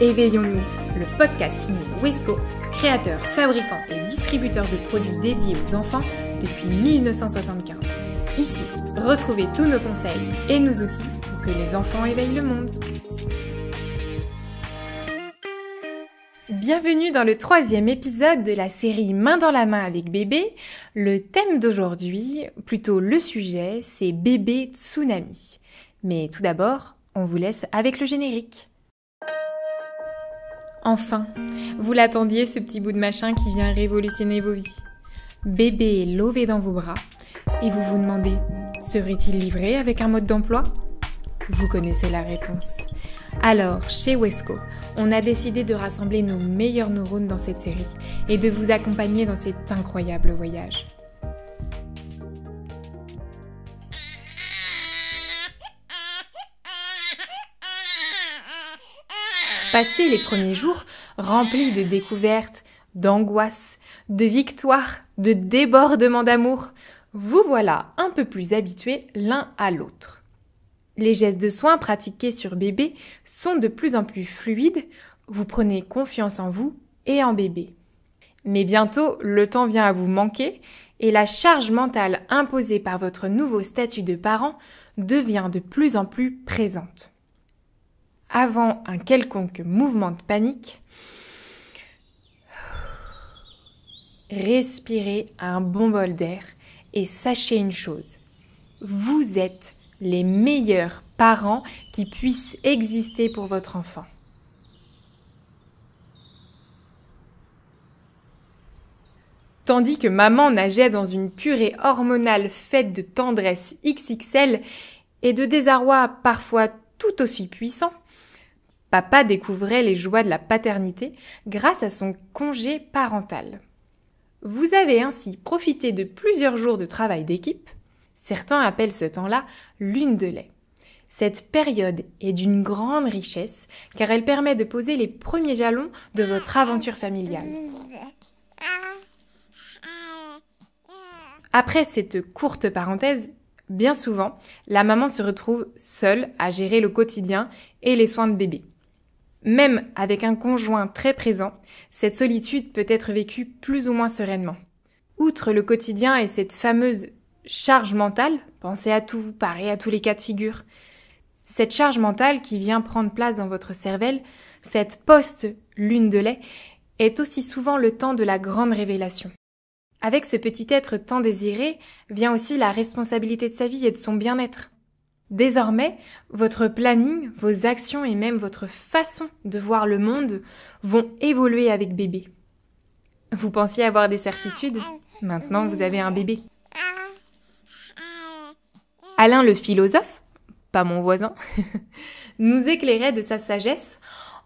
Éveillons-nous, le podcast signé Wesco, créateur, fabricant et distributeur de produits dédiés aux enfants depuis 1975. Ici, retrouvez tous nos conseils et nos outils pour que les enfants éveillent le monde. Bienvenue dans le 3e épisode de la série Main dans la main avec bébé. Le thème d'aujourd'hui, plutôt le sujet, c'est bébé tsunami. Mais tout d'abord, on vous laisse avec le générique. Enfin, vous l'attendiez ce petit bout de machin qui vient révolutionner vos vies. Bébé est lové dans vos bras et vous vous demandez, serait-il livré avec un mode d'emploi ? Vous connaissez la réponse. Alors, chez Wesco, on a décidé de rassembler nos meilleurs neurones dans cette série et de vous accompagner dans cet incroyable voyage. Passer les premiers jours remplis de découvertes, d'angoisses, de victoires, de débordements d'amour, vous voilà un peu plus habitués l'un à l'autre. Les gestes de soins pratiqués sur bébé sont de plus en plus fluides, vous prenez confiance en vous et en bébé. Mais bientôt, le temps vient à vous manquer et la charge mentale imposée par votre nouveau statut de parent devient de plus en plus présente. Avant un quelconque mouvement de panique, respirez un bon bol d'air et sachez une chose, vous êtes les meilleurs parents qui puissent exister pour votre enfant. Tandis que maman nageait dans une purée hormonale faite de tendresse XXL et de désarroi parfois tout aussi puissant, papa découvrait les joies de la paternité grâce à son congé parental. Vous avez ainsi profité de plusieurs jours de travail d'équipe. Certains appellent ce temps-là lune de lait. Cette période est d'une grande richesse car elle permet de poser les premiers jalons de votre aventure familiale. Après cette courte parenthèse, bien souvent, la maman se retrouve seule à gérer le quotidien et les soins de bébé. Même avec un conjoint très présent, cette solitude peut être vécue plus ou moins sereinement. Outre le quotidien et cette fameuse charge mentale, pensez à tout, parez à tous les cas de figure. Cette charge mentale qui vient prendre place dans votre cervelle, cette post-lune de lait, est aussi souvent le temps de la grande révélation. Avec ce petit être tant désiré, vient aussi la responsabilité de sa vie et de son bien-être. Désormais, votre planning, vos actions et même votre façon de voir le monde vont évoluer avec bébé. Vous pensiez avoir des certitudes ? Maintenant, vous avez un bébé. Alain le philosophe, pas mon voisin, nous éclairait de sa sagesse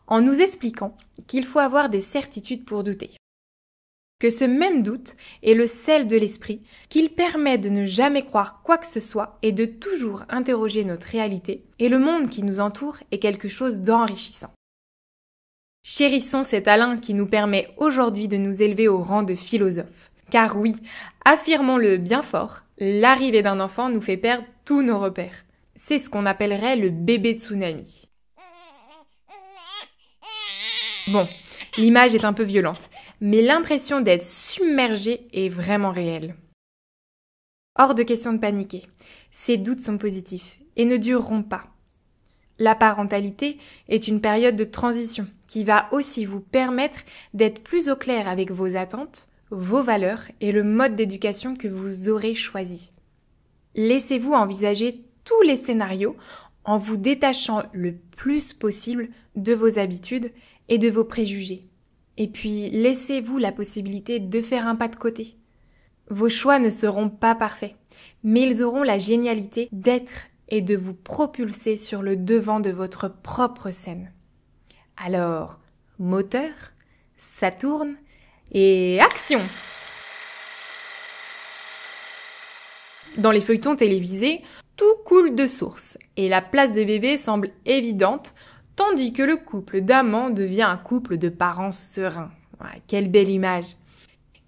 en nous expliquant qu'il faut avoir des certitudes pour douter. Que ce même doute est le sel de l'esprit, qu'il permet de ne jamais croire quoi que ce soit et de toujours interroger notre réalité, et le monde qui nous entoure est quelque chose d'enrichissant. Chérissons cet Alain qui nous permet aujourd'hui de nous élever au rang de philosophe. Car oui, affirmons-le bien fort, l'arrivée d'un enfant nous fait perdre tous nos repères. C'est ce qu'on appellerait le bébé tsunami. Bon, l'image est un peu violente, mais l'impression d'être submergé est vraiment réelle. Hors de question de paniquer, ces doutes sont positifs et ne dureront pas. La parentalité est une période de transition qui va aussi vous permettre d'être plus au clair avec vos attentes, vos valeurs et le mode d'éducation que vous aurez choisi. Laissez-vous envisager tous les scénarios en vous détachant le plus possible de vos habitudes et de vos préjugés. Et puis, laissez-vous la possibilité de faire un pas de côté. Vos choix ne seront pas parfaits, mais ils auront la génialité d'être et de vous propulser sur le devant de votre propre scène. Alors, moteur, ça tourne et action! Dans les feuilletons télévisés, tout coule de source et la place de bébé semble évidente, tandis que le couple d'amants devient un couple de parents sereins. Ouais, quelle belle image!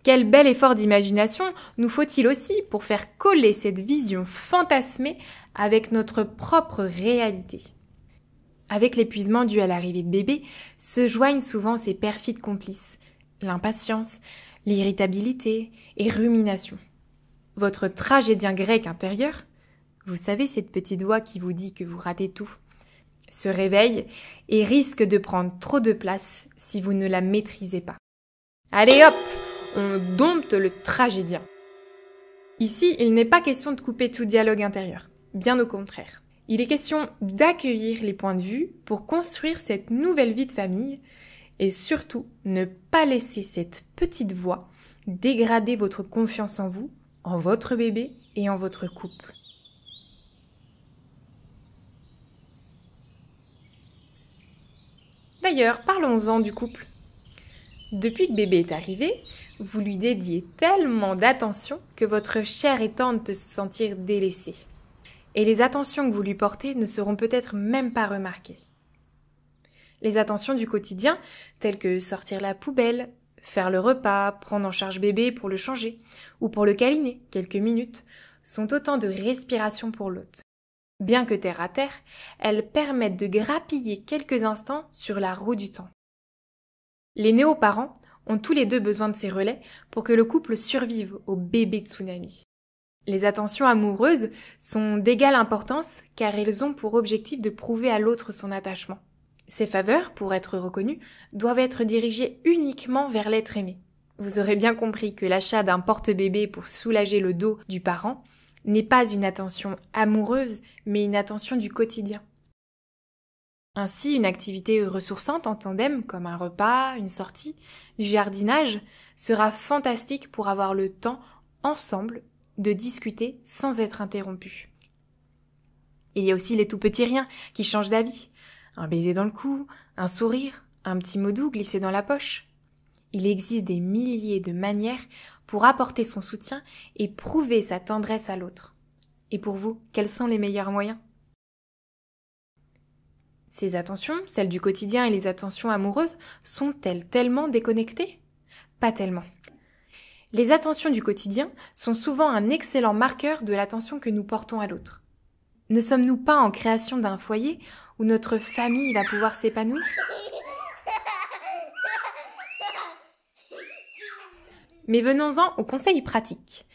Quel bel effort d'imagination nous faut-il aussi pour faire coller cette vision fantasmée avec notre propre réalité. Avec l'épuisement dû à l'arrivée de bébé, se joignent souvent ces perfides complices, l'impatience, l'irritabilité et rumination. Votre tragédien grec intérieur, vous savez cette petite voix qui vous dit que vous ratez tout, se réveille et risque de prendre trop de place si vous ne la maîtrisez pas. Allez hop, on dompte le tragédien. Ici, il n'est pas question de couper tout dialogue intérieur, bien au contraire. Il est question d'accueillir les points de vue pour construire cette nouvelle vie de famille et surtout ne pas laisser cette petite voix dégrader votre confiance en vous, en votre bébé et en votre couple. D'ailleurs, parlons-en du couple. Depuis que bébé est arrivé, vous lui dédiez tellement d'attention que votre chair et tendre peut se sentir délaissée. Et les attentions que vous lui portez ne seront peut-être même pas remarquées. Les attentions du quotidien, telles que sortir la poubelle, faire le repas, prendre en charge bébé pour le changer, ou pour le câliner quelques minutes, sont autant de respirations pour l'hôte. Bien que terre à terre, elles permettent de grappiller quelques instants sur la roue du temps. Les néo-parents ont tous les deux besoin de ces relais pour que le couple survive au bébé tsunami. Les attentions amoureuses sont d'égale importance car elles ont pour objectif de prouver à l'autre son attachement. Ces faveurs, pour être reconnues, doivent être dirigées uniquement vers l'être aimé. Vous aurez bien compris que l'achat d'un porte-bébé pour soulager le dos du parent n'est pas une attention amoureuse, mais une attention du quotidien. Ainsi, une activité ressourçante en tandem, comme un repas, une sortie, du jardinage, sera fantastique pour avoir le temps, ensemble, de discuter sans être interrompu. Il y a aussi les tout petits riens qui changent d'avis. Un baiser dans le cou, un sourire, un petit mot doux glissé dans la poche. Il existe des milliers de manières pour apporter son soutien et prouver sa tendresse à l'autre. Et pour vous, quels sont les meilleurs moyens ? Ces attentions, celles du quotidien et les attentions amoureuses, sont-elles tellement déconnectées ? Pas tellement. Les attentions du quotidien sont souvent un excellent marqueur de l'attention que nous portons à l'autre. Ne sommes-nous pas en création d'un foyer où notre famille va pouvoir s'épanouir ? Mais venons-en aux conseils pratiques.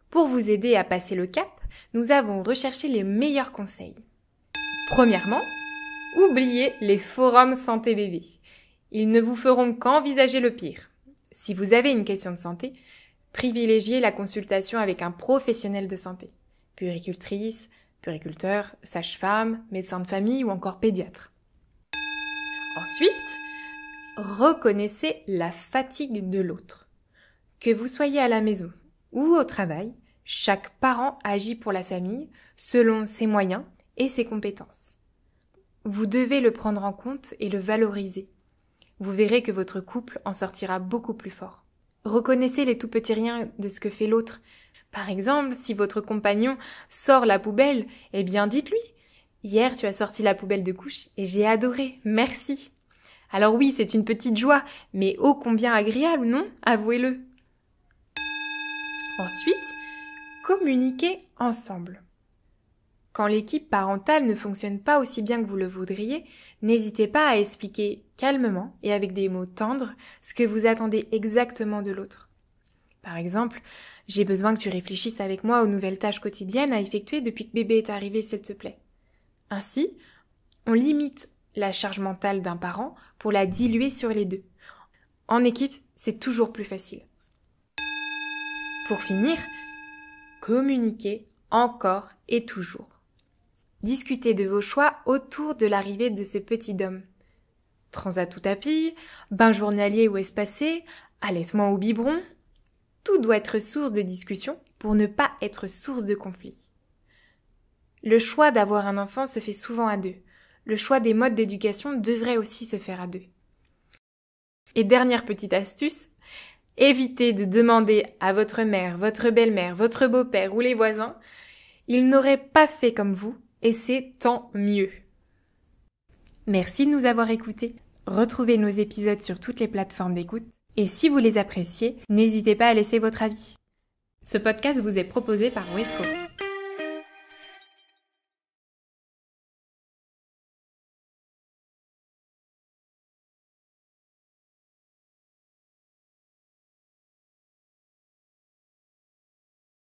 Pour vous aider à passer le cap, nous avons recherché les meilleurs conseils. Premièrement, oubliez les forums santé bébé. Ils ne vous feront qu'envisager le pire. Si vous avez une question de santé, privilégiez la consultation avec un professionnel de santé. Puéricultrice, puériculteur, sage-femme, médecin de famille ou encore pédiatre. Ensuite, reconnaissez la fatigue de l'autre. Que vous soyez à la maison ou au travail, chaque parent agit pour la famille selon ses moyens et ses compétences. Vous devez le prendre en compte et le valoriser. Vous verrez que votre couple en sortira beaucoup plus fort. Reconnaissez les tout petits riens de ce que fait l'autre. Par exemple, si votre compagnon sort la poubelle, eh bien dites-lui « Hier, tu as sorti la poubelle de couche et j'ai adoré, merci !» Alors oui, c'est une petite joie, mais ô combien agréable, non ? Avouez-le. Ensuite, communiquez ensemble. Quand l'équipe parentale ne fonctionne pas aussi bien que vous le voudriez, n'hésitez pas à expliquer calmement et avec des mots tendres ce que vous attendez exactement de l'autre. Par exemple, « J'ai besoin que tu réfléchisses avec moi aux nouvelles tâches quotidiennes à effectuer depuis que bébé est arrivé, s'il te plaît. » Ainsi, on limite la charge mentale d'un parent pour la diluer sur les deux. En équipe, c'est toujours plus facile. Pour finir, communiquez encore et toujours. Discutez de vos choix autour de l'arrivée de ce petit homme. Transat ou tapis, bain journalier ou espacé, allaitement ou biberon, tout doit être source de discussion pour ne pas être source de conflit. Le choix d'avoir un enfant se fait souvent à deux. Le choix des modes d'éducation devrait aussi se faire à deux. Et dernière petite astuce, évitez de demander à votre mère, votre belle-mère, votre beau-père ou les voisins. Ils n'auraient pas fait comme vous et c'est tant mieux. Merci de nous avoir écoutés. Retrouvez nos épisodes sur toutes les plateformes d'écoute. Et si vous les appréciez, n'hésitez pas à laisser votre avis. Ce podcast vous est proposé par Wesco.